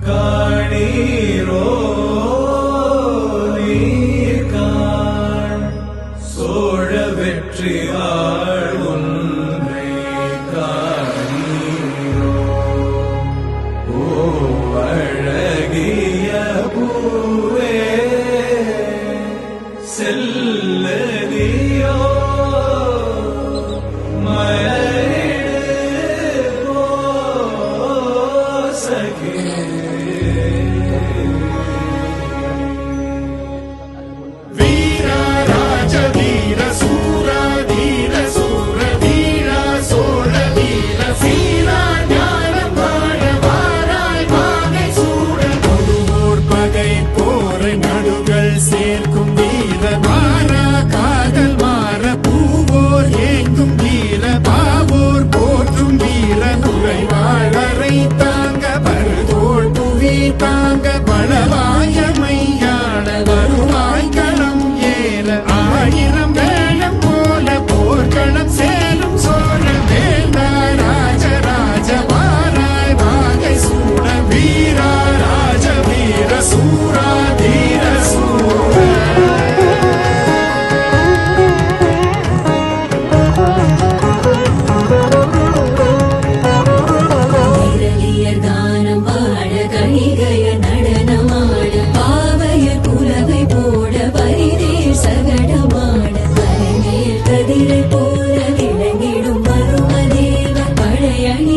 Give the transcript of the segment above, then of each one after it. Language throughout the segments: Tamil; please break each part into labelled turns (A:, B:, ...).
A: காணீரோ நீர்காண் சோழ வெற்றி ஆள் ஒன்றை காணீரோ ஓ அழகிய பூவே செல்லதியோ
B: சேர்க்கும் வீர மாறா காதல் மாற பூவோர் ஏங்கும் வீர பாவோர் போற்றும் வீர நுழைவாழரை தாங்க பருதோள் புவி தாங்க பலவாயமையாட வருவாய் களம் ஏற ஆயிரம் வேளம் போல போர்க்களம் சேரும் சோழ வேந்தா ராஜராஜ வாராய் வாகை சூட வீரா ராஜ வீர சூரா தீர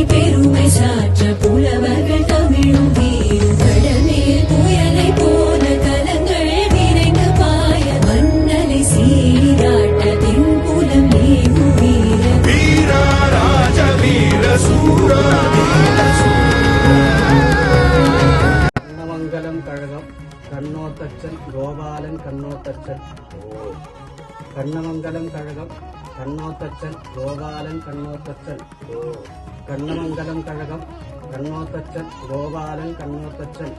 C: பெருமை சாற்ற புலவர்கள் தமிழும் வீரும் கடலில் புயலை போல கலங்கள் விரைந்து பாய மன்னலை சீராட்ட தென்புலம் ஏகும் வீர
B: வீரா ராஜ வீர சூரா
D: கண்ணமங்கலம் கழகம் கண்ணோத்தச்சன் கோபாலன் கண்ணோத்தச்சன் கண்ணமங்கலம் கழகம் கண்ணோத்தச்சன் கோபாலன் கண்ணோத்தச்சன் கண்ணமங்கலம் கழகம் கண்ணோத்தச்சன் கோபாலன் கண்ணோத்தச்சன்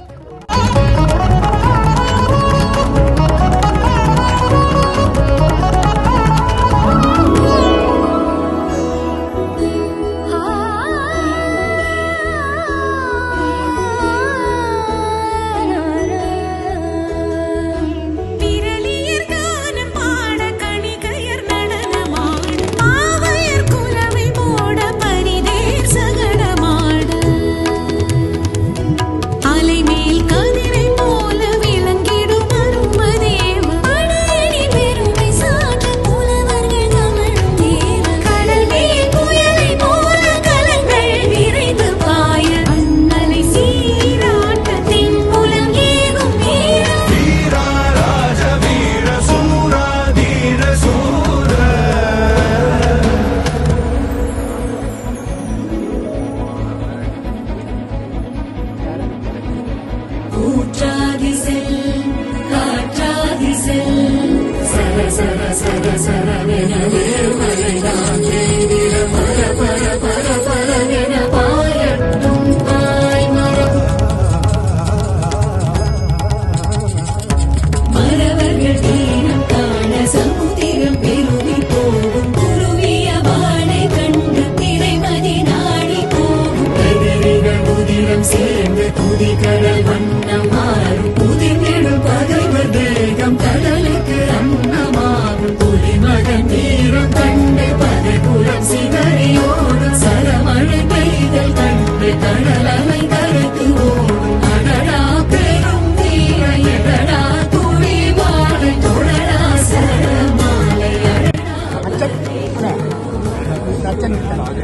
C: சேர்ந்து புதிகடல் வண்ணம் மாறும் புதிர்ந்திடும் பகைவர் தேகம் கடலுக்கு அன்னமாகும் புலிமகன் வீரம் கண்டு பகைபுலம் சிதறியோடும் சரமழை பெய்தல் கண்டு கடல் அலை கருத்து ஓடும் அடடா பெரும் தீர எடடா துளி வாழை தொடடா சரமாலை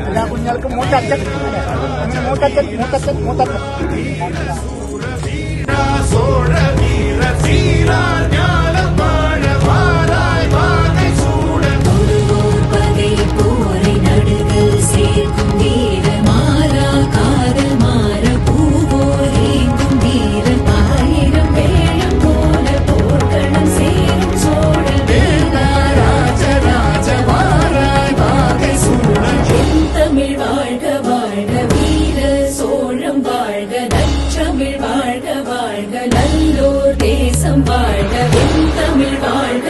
D: എല്ലാ കുഞ്ഞുങ്ങൾക്കും മൂത്തച്ഛൻ മൂത്തച്ഛൻ മൂത്തച്ഛൻ മൂത്തച്ഛൻ
B: சோழ வீர சீரா ஞானம் வாழ வாராய் வாகை சூட
C: பகை போரை நடுகள் சேர்க்கும் வீர மாறா காதல் மாற பூவோர் ஏங்கும் வீர ஆயிரம் வேளம் போல போர்க்களம் சேரும் சோழ
B: வேந்தா ராஜராஜ வாராய் வாகை சூட
C: தமிழ் வாழ்க வாழ்க வீர சோழம் வாழ்க நற்றமிழ் வாழ்க வாழ்க நல்லோர் தேசம் வாழ்க தமிழ் வாழ்க